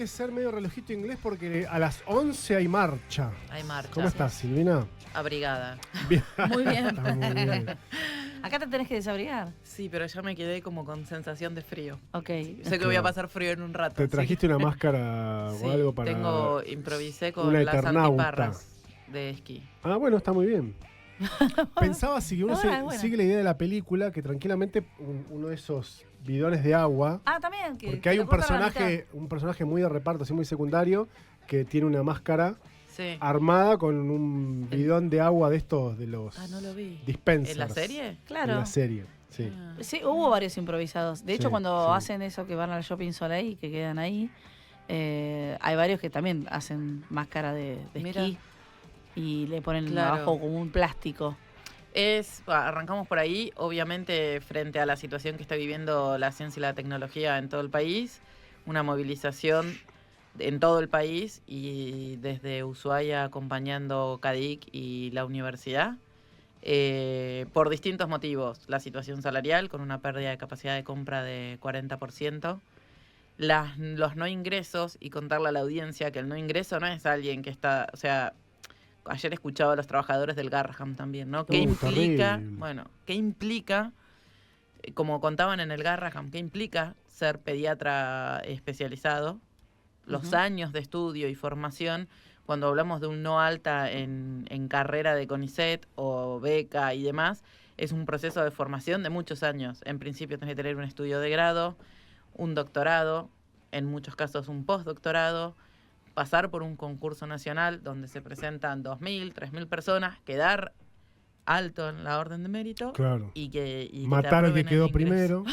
que ser medio relojito inglés porque a las 11 hay marcha. Hay marcha. ¿Cómo estás, Silvina? Abrigada. Bien. Muy bien. Está muy bien. Acá te tenés que desabrigar. Sí, pero ya me quedé como con sensación de frío. Ok. Sé que voy a pasar frío en un rato. ¿Te trajiste una máscara Sí, o algo para...? improvisé con una las eternauta. antiparras de esquí. Ah, bueno, está muy bien. Pensaba si uno Bueno. sigue la idea de la película, que tranquilamente uno de esos bidones de agua, Ah, también. porque hay lo un cortan a la personaje muy de reparto, así muy secundario, que tiene una máscara Sí. armada con un bidón de agua de estos, de los Ah, no lo vi. dispensers. ¿En la serie? mitad. Claro. En la serie, sí. Ah. Sí, hubo varios improvisados. De hecho, Sí, cuando sí. hacen eso que van al Shopping Soleil y que quedan ahí, hay varios que también hacen máscara de Mira. esquí y le ponen Claro. abajo como un plástico. Arrancamos por ahí, obviamente frente a la situación que está viviendo la ciencia y la tecnología en todo el país, una movilización en todo el país y desde Ushuaia acompañando CADIC y la universidad por distintos motivos. La situación salarial con una pérdida de capacidad de compra de 40%, los no ingresos y contarle a la audiencia que el no ingreso no es alguien que está, o sea... Ayer escuchaba a los trabajadores del Garraham también, ¿no? ¿Qué implica? Terrible. Bueno, ¿qué implica, como contaban en el Garraham, qué implica ser pediatra especializado? Los Ujú. años de estudio y formación, cuando hablamos de un no alta en carrera de CONICET o beca y demás, es un proceso de formación de muchos años. En principio tenés que tener un estudio de grado, un doctorado, en muchos casos un postdoctorado, pasar por un concurso nacional donde se presentan 2.000, 3.000 personas, quedar alto en la orden de mérito Claro. y que te Matar al que aprueben el quedó ingreso. primero.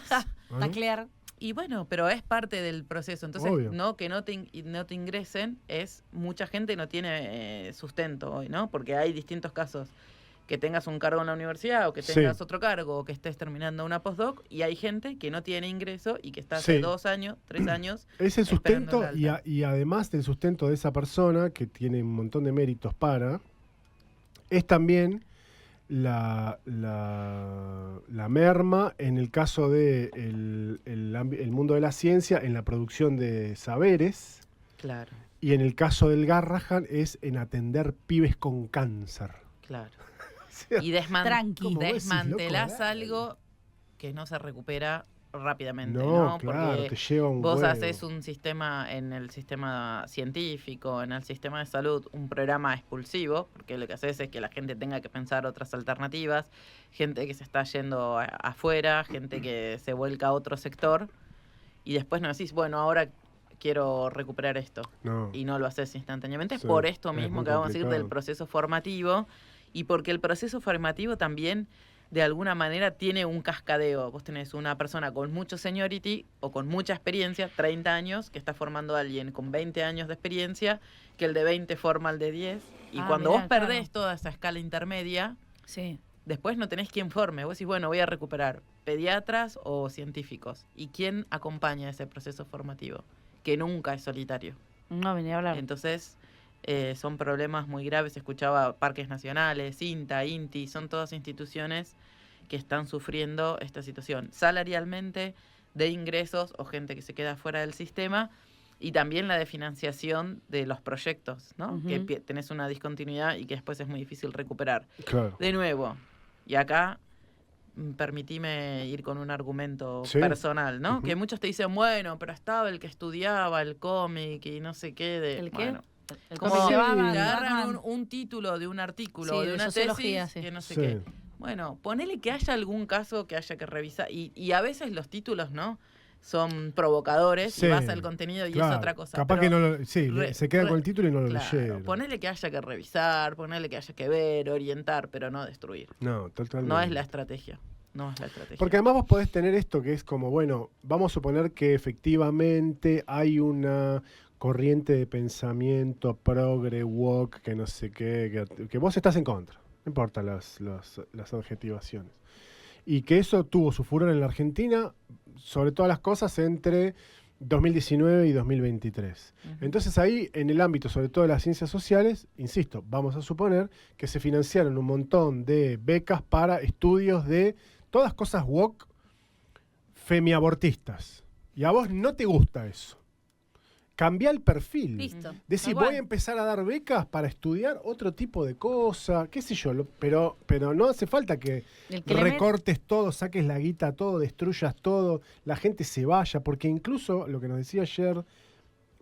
¿Ah, no? Taclear. Y bueno, pero es parte del proceso. Entonces, Obvio. que no te ingresen, mucha gente no tiene sustento hoy, ¿no? Porque hay distintos casos. Que tengas un cargo en la universidad o que tengas Sí. otro cargo o que estés terminando una postdoc y hay gente que no tiene ingreso y que está hace Sí. 2 años, 3 años. Es el esperando sustento el alta. y además del sustento de esa persona, que tiene un montón de méritos es también la merma en el caso de el mundo de la ciencia en la producción de saberes, Claro, y en el caso del Garrahan es en atender pibes con cáncer. claro. O sea, Y Tranqui. Como vos decís, desmantelás loco, dale. algo que no se recupera rápidamente, no, ¿no? claro, Porque te lleva un vos huevo. haces un sistema, en el sistema científico, en el sistema de salud, un programa expulsivo, porque lo que haces es que la gente tenga que pensar otras alternativas, gente que se está yendo afuera, gente que se vuelca a otro sector, y después no decís, bueno, ahora quiero recuperar esto. No. Y no lo haces instantáneamente. Sí, Por esto es mismo muy que vamos a decir complicado. del proceso formativo y porque el proceso formativo también de alguna manera tiene un cascadeo. Vos tenés una persona con mucho seniority o con mucha experiencia, 30 años, que está formando a alguien con 20 años de experiencia, que el de 20 forma al de 10. Y cuando mirá, vos perdés claro. toda esa escala intermedia, Sí. después no tenés quien forme. Vos decís, bueno, voy a recuperar pediatras o científicos. ¿Y quién acompaña ese proceso formativo? Que nunca es solitario. No, venía a hablar. Entonces, son problemas muy graves. Escuchaba Parques Nacionales, INTA, INTI, son todas instituciones que están sufriendo esta situación. Salarialmente, de ingresos o gente que se queda fuera del sistema, y también la de financiación de los proyectos, ¿no? Ujú. Que tenés una discontinuidad y que después es muy difícil recuperar. Claro. De nuevo, y acá permitime ir con un argumento Sí. personal, ¿no? Ujú. Que muchos te dicen, bueno, pero estaba el que estudiaba el cómic y no sé qué de... ¿El qué? Bueno, El como cómic Sí. de Batman, que agarran Batman. un título de un artículo Sí, o de de una sociología, tesis sí. que no sé Sí. qué. Bueno, ponele que haya algún caso que haya que revisar. Y a veces los títulos, ¿no? Son provocadores Sí, y vas al contenido y claro. es otra cosa. Capaz pero que no lo, sí, se queda con el título y no lo claro, leyeron. ponele que haya que revisar, ponele que haya que ver, orientar, pero no destruir. No, totalmente. No es la estrategia. No es la estrategia. Porque además vos podés tener esto que es como, bueno, vamos a suponer que efectivamente hay una corriente de pensamiento progre, woke, que no sé qué, que vos estás en contra, no importa las adjetivaciones. Y que eso tuvo su furor en la Argentina, sobre todas las cosas, entre 2019 y 2023. Ujú. Entonces ahí, en el ámbito sobre todo de las ciencias sociales, insisto, vamos a suponer que se financiaron un montón de becas para estudios de todas cosas woke, femiabortistas. Y a vos no te gusta eso. Cambiá el perfil. Listo. Decir, Tal cual. voy a empezar a dar becas para estudiar otro tipo de cosa, qué sé yo, pero no hace falta que El que le met- recortes todo, saques la guita todo, destruyas todo, la gente se vaya, porque incluso, lo que nos decía ayer,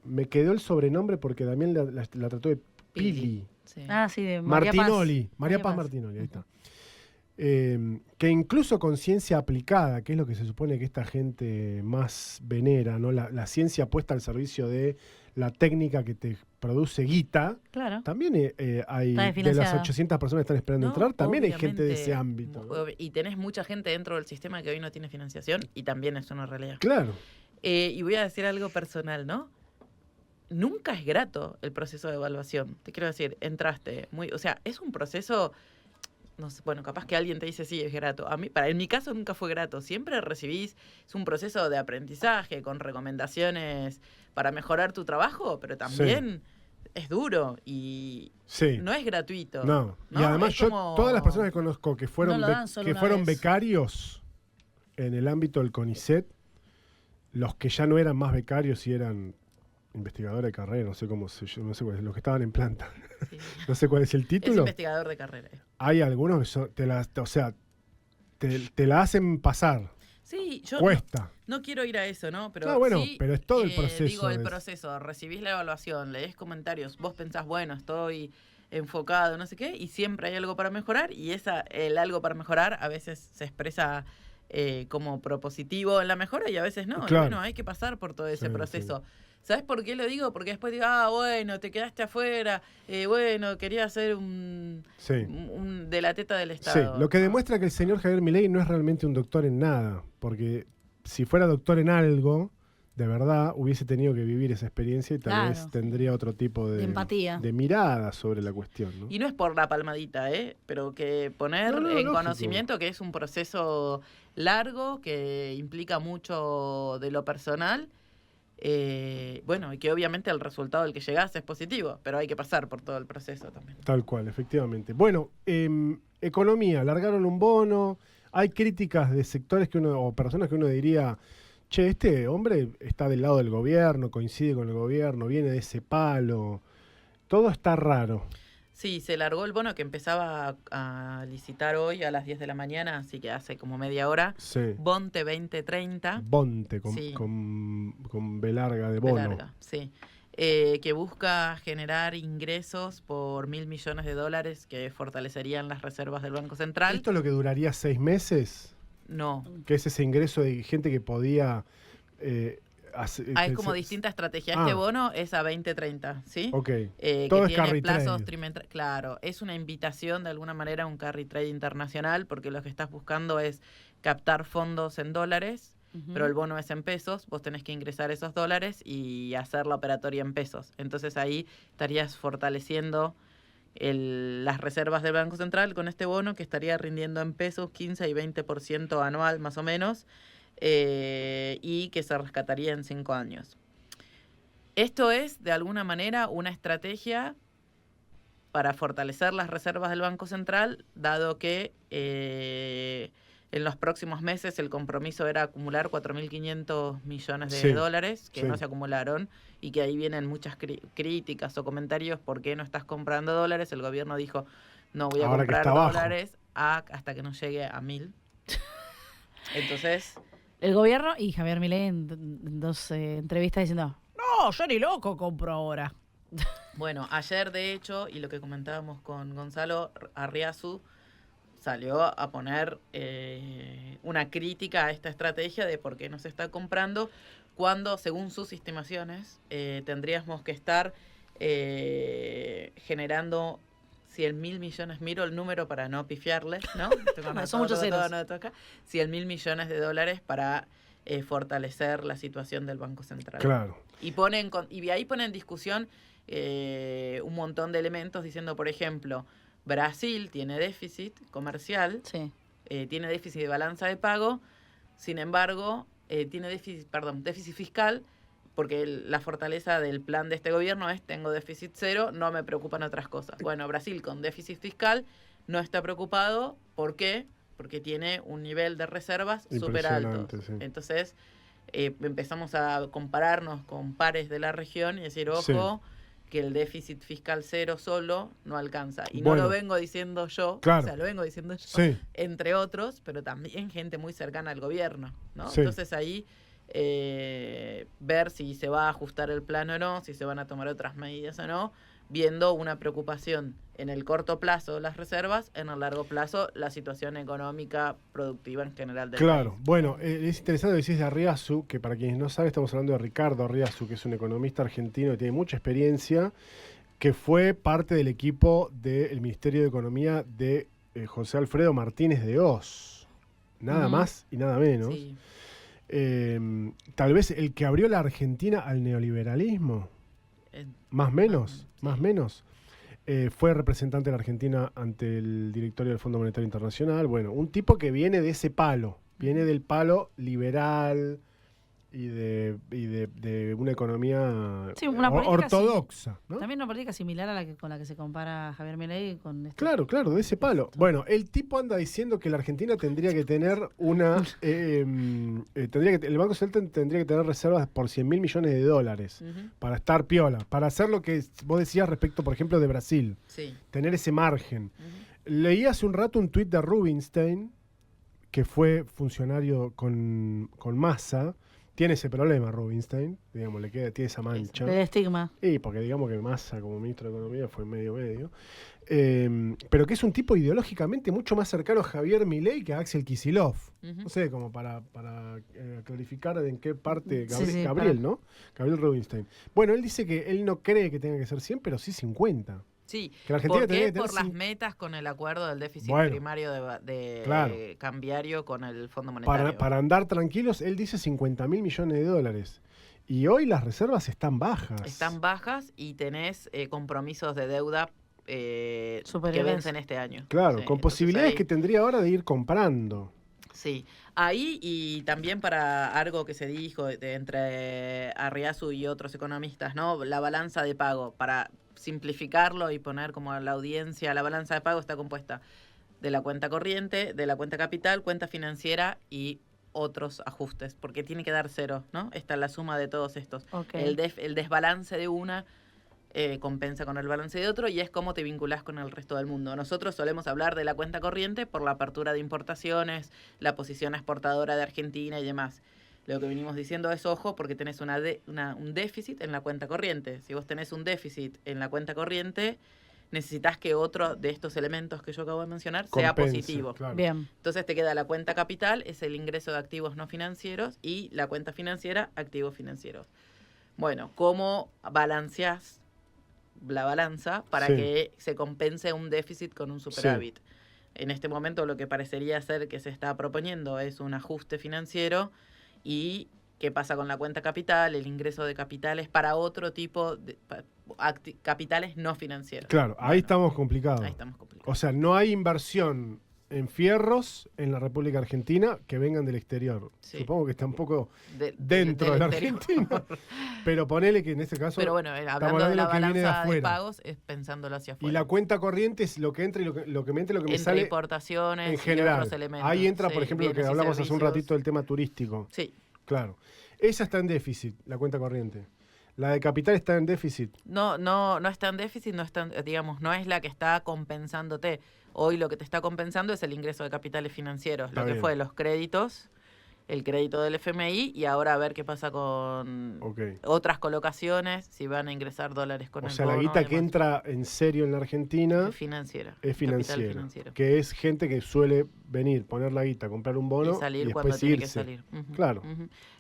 me quedó el sobrenombre porque Damián la trató de Pili. Sí. Ah, sí, de María Paz. Martinoli, María Paz Martinoli, ahí está. Que incluso con ciencia aplicada, que es lo que se supone que esta gente más venera, ¿no? La ciencia puesta al servicio de la técnica que te produce guita, Claro. también hay, Está de las financiada. 800 personas que están esperando No, entrar, también hay gente de ese obviamente, ámbito, ¿no? Y tenés mucha gente dentro del sistema que hoy no tiene financiación y también es una realidad. Claro, Y voy a decir algo personal, ¿no? Nunca es grato el proceso de evaluación. Te quiero decir, entraste o sea, es un proceso, no sé, bueno, capaz que alguien te dice sí, es grato. En mi caso nunca fue grato. Siempre recibís, es un proceso de aprendizaje con recomendaciones para mejorar tu trabajo, pero también es duro y sí. no es gratuito. No. Y ¿no? además Es yo, como- todas las personas que conozco que fueron, No lo dan solo que una fueron vez. becarios en el ámbito del CONICET, los que ya no eran más becarios y eran investigadores de carrera, no sé cómo no sé cuál es, los que estaban en planta, Sí. no sé cuál es el Es título. investigador de carrera. Hay algunos que son, te la hacen pasar, Sí, yo cuesta. no quiero ir a eso, ¿no? Pero No, bueno, sí, pero es todo el proceso, Digo, el es- proceso. Recibís la evaluación, lees comentarios, vos pensás, bueno, estoy enfocado, no sé qué, y siempre hay algo para mejorar, y el algo para mejorar a veces se expresa como propositivo en la mejora y a veces no. Y Claro. bueno, hay que pasar por todo ese Sí, proceso. ¿Sabes por qué lo digo? Porque después digo, bueno, te quedaste afuera, bueno, quería hacer Sí. un de la teta del Sí, Estado. lo que ¿no? demuestra que el señor Javier Milei no es realmente un doctor en nada, porque si fuera doctor en algo, de verdad, hubiese tenido que vivir esa experiencia y tal Claro, vez sí. tendría otro tipo De empatía. de mirada sobre la cuestión, ¿no? Y no es por la palmadita, pero que poner No, en lógico. conocimiento que es un proceso largo, que implica mucho de lo personal, bueno, y que obviamente el resultado al que llegás es positivo, pero hay que pasar por todo el proceso también. Tal cual, efectivamente. Bueno, economía, largaron un bono, hay críticas de sectores o personas que uno diría, che, este hombre está del lado del gobierno, coincide con el gobierno, viene de ese palo, todo está raro. Sí, se largó el bono que empezaba a licitar hoy a las 10 de la mañana, así que hace como media hora. Sí. Bonte 2030. Bonte Sí. con B larga de De bono. larga, sí. Que busca generar ingresos por $1.000 millones que fortalecerían las reservas del Banco Central. ¿Esto es lo que duraría 6 meses? No. Que es ese ingreso de gente que podía... Hay que como se- distinta estrategia. Ah. Este bono es a 2030, ¿sí? Ok. Que Todo es tiene carry plazos trade. trimestrales. Claro, es una invitación de alguna manera a un carry trade internacional porque lo que estás buscando es captar fondos en dólares, Ujú. pero el bono es en pesos, vos tenés que ingresar esos dólares y hacer la operatoria en pesos. Entonces ahí estarías fortaleciendo las reservas del Banco Central con este bono que estaría rindiendo en pesos 15 y 20% anual más o menos, y que se rescataría en 5 años. Esto es, de alguna manera, una estrategia para fortalecer las reservas del Banco Central, dado que en los próximos meses el compromiso era acumular 4.500 millones de Sí, dólares, que sí. no se acumularon, y que ahí vienen muchas críticas o comentarios, ¿por qué no estás comprando dólares? El gobierno dijo, no voy a Ahora que comprar está abajo. dólares hasta que no llegue a 1.000. Entonces... El gobierno y Javier Milei en dos entrevistas diciendo, no, yo ni loco compro ahora. Bueno, ayer de hecho, y lo que comentábamos con Gonzalo Arriazu, salió a poner una crítica a esta estrategia de por qué no se está comprando, cuando, según sus estimaciones, tendríamos que estar generando 100.000 millones, miro el número para no pifiarle, ¿no? Son muchos ceros. No toca. 100.000 millones de dólares para fortalecer la situación del Banco Central. Claro. Y ahí ponen en discusión un montón de elementos diciendo, por ejemplo, Brasil tiene déficit comercial, Sí. tiene déficit de balanza de pago, sin embargo, tiene déficit fiscal, porque la fortaleza del plan de este gobierno es tengo déficit cero, no me preocupan otras cosas. Bueno, Brasil con déficit fiscal no está preocupado, ¿por qué? Porque tiene un nivel de reservas súper alto. Impresionante, sí. Entonces, empezamos a compararnos con pares de la región y decir, ojo, que el déficit fiscal cero solo no alcanza. Y no lo vengo diciendo yo, claro. O sea, lo vengo diciendo yo, entre otros, pero también gente muy cercana al gobierno, ¿no? Entonces ahí ver si se va a ajustar el plan o no, si se van a tomar otras medidas o no, viendo una preocupación en el corto plazo las reservas, en el largo plazo la situación económica productiva en general del país. Bueno, es interesante lo que decís de Arriazu, que para quienes no saben estamos hablando de Ricardo Arriazu, que es un economista argentino que tiene mucha experiencia, que fue parte del equipo del Ministerio de Economía de José Alfredo Martínez de Oz, nada más y nada menos. Sí. Tal vez el que abrió la Argentina al neoliberalismo, más menos. Fue representante de la Argentina ante el directorio del Fondo Monetario Internacional. Bueno, un tipo que viene de ese palo, viene del palo liberal y de una economía una ortodoxa, ¿no? También una política similar a la con la que se compara Javier Milei con este. Claro, de ese palo. Bueno, el tipo anda diciendo que la Argentina tendría que tener una el Banco Central tendría que tener reservas por 100.000 millones de dólares para estar piola, para hacer lo que vos decías respecto, por ejemplo, de Brasil. Sí. Tener ese margen. Leí hace un rato un tuit de Rubinstein, que fue funcionario con Massa. Tiene ese problema Rubinstein, digamos, tiene esa mancha. El estigma. Sí, porque digamos que Massa como ministro de Economía fue medio. Pero que es un tipo ideológicamente mucho más cercano a Javier Milei que a Axel Kicillof. No sé, como para clarificar en qué parte Gabriel, ¿no? Gabriel Rubinstein. Bueno, él dice que él no cree que tenga que ser 100, pero sí 50. Sí, que la Argentina ¿por qué? Que Por las metas con el acuerdo del déficit primario de cambiario con el Fondo Monetario. Para andar tranquilos, él dice 50.000 millones de dólares. Y hoy las reservas están bajas. Están bajas y tenés compromisos de deuda que vencen este año. Claro, con posibilidades que tendría ahora de ir comprando. Sí, ahí y también para algo que se dijo entre Arriazu y otros economistas, ¿no? La balanza de pago, para simplificarlo y poner como a la audiencia, la balanza de pago está compuesta de la cuenta corriente, de la cuenta capital, cuenta financiera y otros ajustes, porque tiene que dar cero, ¿no? Esta es la suma de todos estos. Okay. El desbalance de una compensa con el balance de otro y es cómo te vinculás con el resto del mundo. Nosotros solemos hablar de la cuenta corriente por la apertura de importaciones, la posición exportadora de Argentina y demás. Lo que venimos diciendo es, ojo, porque tenés un déficit en la cuenta corriente. Si vos tenés un déficit en la cuenta corriente, necesitas que otro de estos elementos que yo acabo de mencionar sea positivo. Claro. Bien. Entonces te queda la cuenta capital, es el ingreso de activos no financieros, y la cuenta financiera, activos financieros. Bueno, ¿cómo balanceás la balanza para que se compense un déficit con un superávit? En este momento lo que parecería ser que se está proponiendo es un ajuste financiero. ¿Y qué pasa con la cuenta capital? El ingreso de capitales para otro tipo de capitales no financieros. Claro, ahí estamos complicados. O sea, no hay inversión en fierros en la República Argentina que vengan del exterior. Supongo que está un poco dentro de la Argentina. Pero ponele que en este caso... Pero bueno, hablando de la balanza de pagos, es pensándolo hacia afuera. Y la cuenta corriente es lo que entra y lo que me entra y lo que me sale... importaciones en general. Y otros elementos. Ahí entra, por ejemplo, lo que hablamos hace un ratito del tema turístico. Sí. Claro. Esa está en déficit, la cuenta corriente. La de capital está en déficit. No está en déficit, no es la que está compensándote. Hoy lo que te está compensando es el ingreso de capitales financieros, Está lo que bien. fue los créditos, el crédito del FMI, y ahora a ver qué pasa con otras colocaciones, si van a ingresar dólares con el bono. O sea, la guita que entra en serio en la Argentina es financiera. Es financiera. Que es gente que suele venir, poner la guita, comprar un bono y salir y cuando después tiene irse. que salir. Claro.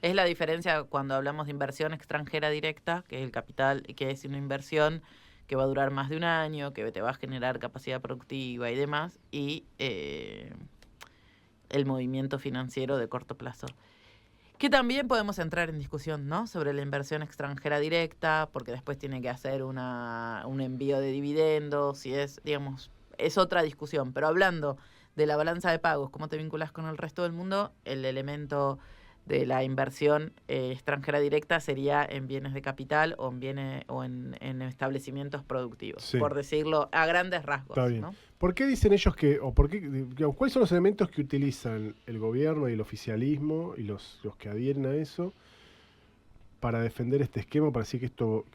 Es la diferencia cuando hablamos de inversión extranjera directa, que es el capital, que es una inversión que va a durar más de un año, que te va a generar capacidad productiva y demás, y el movimiento financiero de corto plazo. Que también podemos entrar en discusión, ¿no? Sobre la inversión extranjera directa, porque después tiene que hacer un envío de dividendos, si es, digamos, es otra discusión. Pero hablando de la balanza de pagos, cómo te vinculas con el resto del mundo, el elemento de la inversión extranjera directa sería en bienes de capital o en bienes o en establecimientos productivos, Sí. por decirlo a grandes rasgos. Está bien. ¿No? ¿Por qué dicen ellos que, o por qué, digamos, cuáles son los elementos que utilizan el gobierno y el oficialismo y los que adhieren a eso para defender este esquema, para decir que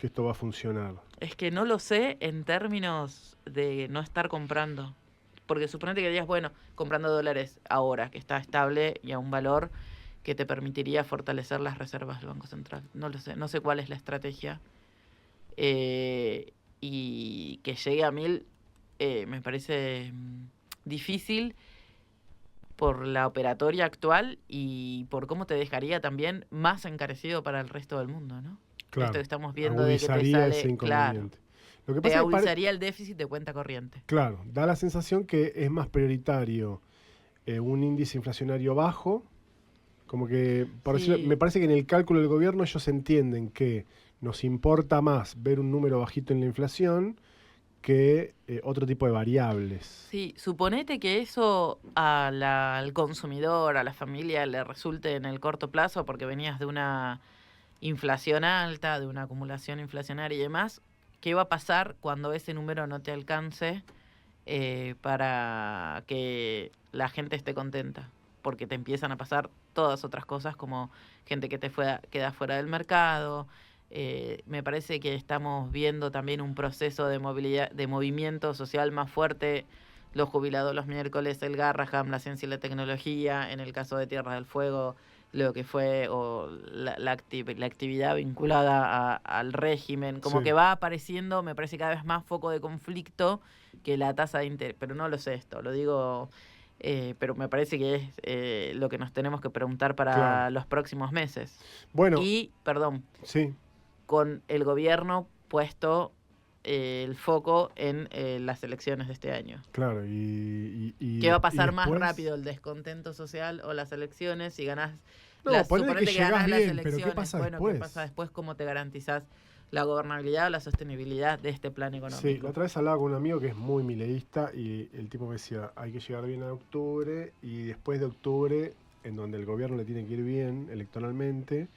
esto va a funcionar? Es que no lo sé en términos de no estar comprando. Porque suponete que digas, bueno, comprando dólares ahora, que está estable y a un valor que te permitiría fortalecer las reservas del Banco Central. No lo sé, no sé cuál es la estrategia. Y que llegue a 1000 me parece difícil por la operatoria actual y por cómo te dejaría también más encarecido para el resto del mundo, ¿no? Claro. Esto que estamos viendo de que te Agudizaría sale, ese inconveniente. claro, Lo que te pasa es que agudizaría el déficit de cuenta corriente. claro, da la sensación que es más prioritario un índice inflacionario bajo, como que, por Sí. decirlo, me parece que en el cálculo del gobierno ellos entienden que nos importa más ver un número bajito en la inflación que otro tipo de variables. Sí, suponete que eso al consumidor, a la familia, le resulte en el corto plazo porque venías de una inflación alta, de una acumulación inflacionaria y demás. ¿Qué va a pasar cuando ese número no te alcance para que la gente esté contenta? Porque te empiezan a pasar todas otras cosas como gente que queda fuera del mercado. Me parece que estamos viendo también un proceso de movilidad, de movimiento social más fuerte. Los jubilados los miércoles, el Garraham, la ciencia y la tecnología, en el caso de Tierra del Fuego, lo que fue o la actividad vinculada al régimen, como Sí. que va apareciendo, me parece cada vez más foco de conflicto que la tasa de interés, pero no lo sé esto, lo digo, pero me parece que es lo que nos tenemos que preguntar para Claro. los próximos meses. Bueno, Y, perdón, sí, con el gobierno puesto el foco en las elecciones de este año. claro. Y ¿Qué va a y pasar más después- rápido, el descontento social o las elecciones? Si ganás, No, ponele suponete que llegás ganás las bien, pero ¿qué elecciones, pasa bueno, después? ¿qué pasa después? ¿Cómo te garantizás la gobernabilidad o la sostenibilidad de este plan económico? Sí, la otra vez hablaba con un amigo que es muy mileísta y el tipo me decía, hay que llegar bien a octubre y después de octubre, en donde el gobierno le tiene que ir bien electoralmente,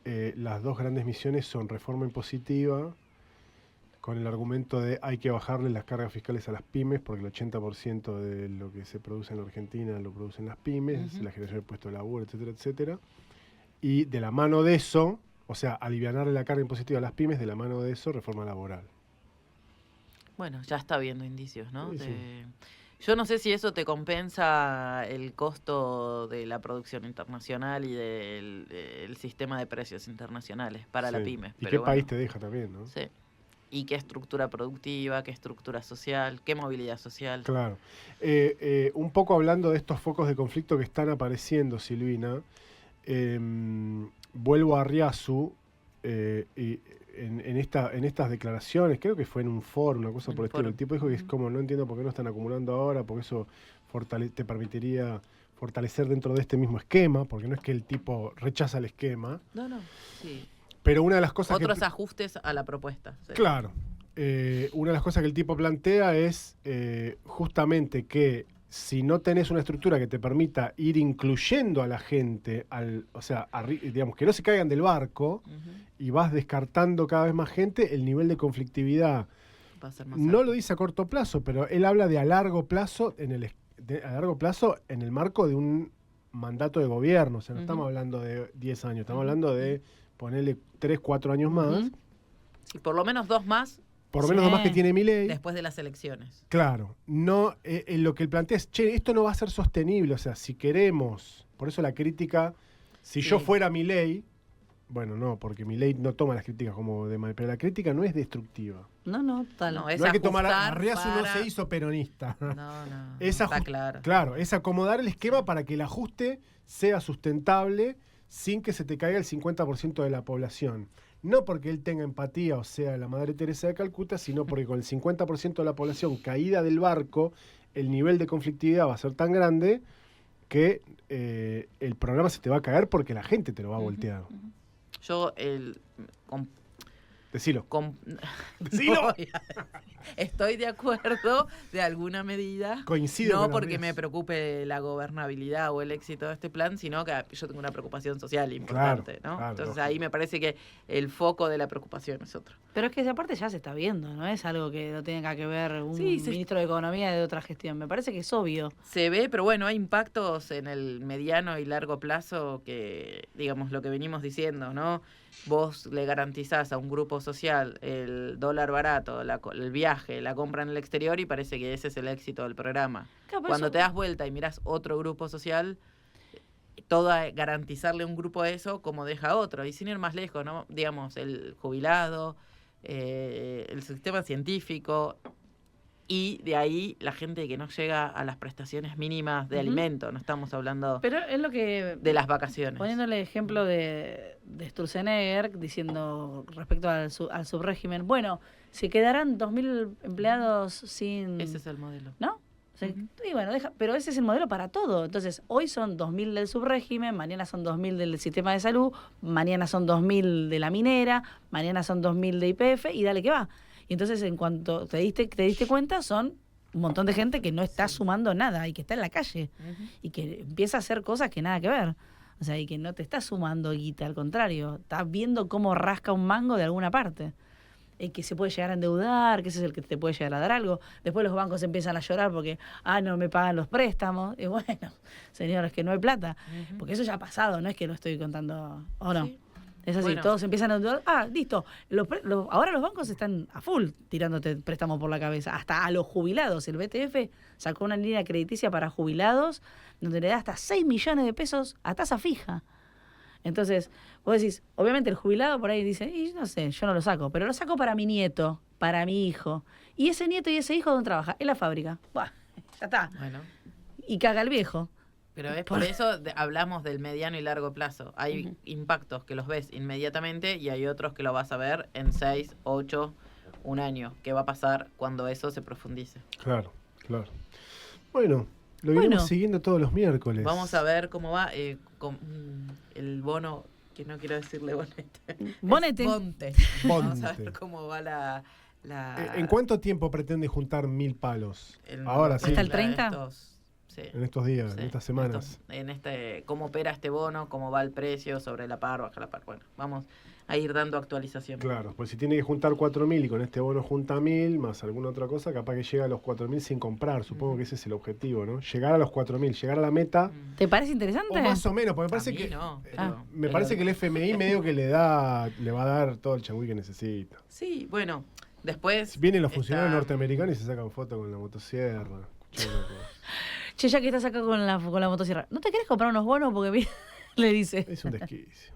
las dos grandes misiones son reforma impositiva, con el argumento de hay que bajarle las cargas fiscales a las pymes, porque el 80% de lo que se produce en Argentina lo producen las pymes, Ujú. la generación de puestos de laburo, etcétera, etcétera. Y de la mano de eso, o sea, alivianarle la carga impositiva a las pymes, de la mano de eso, reforma laboral. Bueno, ya está viendo indicios, ¿no? Sí, sí. Yo no sé si eso te compensa el costo de la producción internacional y del el sistema de precios internacionales para la Sí. pyme. ¿Y pero qué bueno, país te deja también, no? sí. Y qué estructura productiva, qué estructura social, qué movilidad social. Claro. Un poco hablando de estos focos de conflicto que están apareciendo, Silvina, vuelvo a Arriazu y en estas declaraciones, creo que fue en un foro, una cosa En por un el estilo. El foro. tipo dijo que es Ujú. como, no entiendo por qué no están acumulando ahora, porque eso te permitiría fortalecer dentro de este mismo esquema, porque no es que el tipo rechaza el esquema, No, sí. pero una de las cosas Otros que... ajustes a la propuesta. Sí. Claro. Una de las cosas que el tipo plantea es justamente que si no tenés una estructura que te permita ir incluyendo a la gente, o sea, digamos, que no se caigan del barco Ujú. y vas descartando cada vez más gente, el nivel de conflictividad Va a ser más no alto. lo dice a corto plazo, pero él habla de a largo plazo en el marco de un mandato de gobierno. O sea, no Ujú. estamos hablando de 10 años, estamos Ujú. hablando de ponerle 3, 4 años más. Ujú. Sí, por lo menos 2 más Por lo menos Sí. lo más que tiene Milei. después de las elecciones. Claro, no, lo que él plantea es, che, esto no va a ser sostenible, o sea, si queremos, por eso la crítica, si yo Sí. fuera Milei, bueno, no, porque Milei no toma las críticas como de mal, pero la crítica no es destructiva. No, tal. No, es No hay que tomar, ajustar Arriazu no para- se hizo peronista. No, Es está ajust- claro. Claro, es acomodar el esquema para que el ajuste sea sustentable sin que se te caiga el 50% de la población. No porque él tenga empatía o sea la Madre Teresa de Calcuta, sino porque con el 50% de la población caída del barco, el nivel de conflictividad va a ser tan grande que el programa se te va a caer porque la gente te lo va a Ujú, voltear. ujú. Yo Decilo. com- Decilo. voy a- Estoy de acuerdo de alguna medida. Coincido No con las porque mías. me preocupe la gobernabilidad o el éxito de este plan, sino que yo tengo una preocupación social importante, Claro, ¿no? claro, Entonces lógico. ahí me parece que el foco de la preocupación es otro. Pero es que aparte ya se está viendo, no es algo que no tenga que ver un Sí, ministro de Economía de otra gestión. Me parece que es obvio. Se ve, pero bueno, hay impactos en el mediano y largo plazo que, digamos, lo que venimos diciendo, ¿no? Vos le garantizás a un grupo social el dólar barato, el viaje, la compra en el exterior y parece que ese es el éxito del programa. Claro, pero Cuando eso- te das vuelta y mirás otro grupo social, garantizarle a un grupo eso como deja a otro. Y sin ir más lejos, ¿no? Digamos, el jubilado, el sistema científico y de ahí la gente que no llega a las prestaciones mínimas de Ujú. alimento. No estamos hablando Pero es lo que... de las vacaciones. Poniéndole el ejemplo de Sturzenegger, diciendo respecto al subrégimen, bueno, si quedarán 2.000 empleados sin... Ese es el modelo. ¿No? O sea, Ujú. y bueno, pero ese es el modelo para todo. Entonces, hoy son 2.000 del subrégimen, mañana son 2.000 del sistema de salud, mañana son 2.000 de la minera, mañana son 2.000 de YPF y dale que va. Y entonces, en cuanto te diste cuenta, son un montón de gente que no está sumando nada y que está en la calle Ujú. y que empieza a hacer cosas que nada que ver. O sea, y que no te está sumando guita, al contrario, estás viendo cómo rasca un mango de alguna parte. Y que se puede llegar a endeudar, que ese es el que te puede llegar a dar algo. Después los bancos empiezan a llorar porque, no me pagan los préstamos. Y bueno, señores, que no hay plata. Ujú. Porque eso ya ha pasado, no es que lo estoy contando, ¿o no? Sí. Es así, Bueno. todos empiezan a endeudar. Listo. Ahora los bancos están a full tirándote préstamos por la cabeza. Hasta a los jubilados. El BTF sacó una línea crediticia para jubilados donde le da hasta 6 millones de pesos a tasa fija. Entonces, vos decís, obviamente el jubilado por ahí dice, y no sé, yo no lo saco, pero lo saco para mi nieto, para mi hijo. Y ese nieto y ese hijo, ¿dónde trabaja? En la fábrica. Buah, ya está. Bueno, Y caga el viejo. pero es por eso hablamos del mediano y largo plazo. Hay Ujú. impactos que los ves inmediatamente y hay otros que lo vas a ver en 6, 8, un año. ¿Qué va a pasar cuando eso se profundice? Claro, claro. Bueno, lo Bueno. iremos siguiendo todos los miércoles. Vamos a ver cómo va el bono, que no quiero decirle bonete. Bonete. Es bonte. Vamos a Bonte. ver cómo va la ¿En cuánto tiempo pretende juntar 1.000 palos? Ahora sí, ¿Hasta el 30? Sí. en estos días, Sí, en estas semanas. cómo opera este bono, cómo va el precio sobre la par, baja la par. Bueno, vamos a ir dando actualizaciones. Claro, pues si tiene que juntar 4.000 y con este bono junta 1.000 más alguna otra cosa, capaz que llega a los 4.000 sin comprar. Supongo que ese es el objetivo, ¿no? Llegar a los 4.000, llegar a la meta, Mm. ¿Te parece interesante? o más o menos, porque me A parece mí que no, me parece que el FMI medio que le va a dar todo el changüí que necesita. Sí, bueno, después... Vienen los funcionarios está- norteamericanos y se sacan fotos con la motosierra. escuchá una cosa. Che, ya que estás acá con la motosierra, ¿no te querés comprar unos bonos? Porque mira, le dice. Es un desquicio.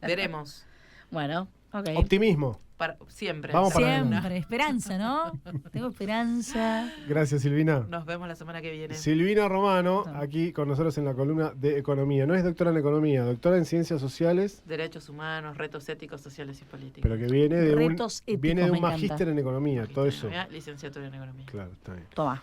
Veremos. Bueno, ok. Optimismo. Siempre. Vamos para adelante. Siempre, esperanza, ¿no? Tengo esperanza. Gracias, Silvina. Nos vemos la semana que viene. Silvina Romano, aquí con nosotros en la columna de Economía. No es doctora en Economía, doctora en Ciencias Sociales, Derechos humanos, retos éticos, sociales y políticos. pero que viene de Retos éticos, viene de me un encanta. magíster en Economía, todo eso. Licenciatura en economía. Claro, está bien. Toma.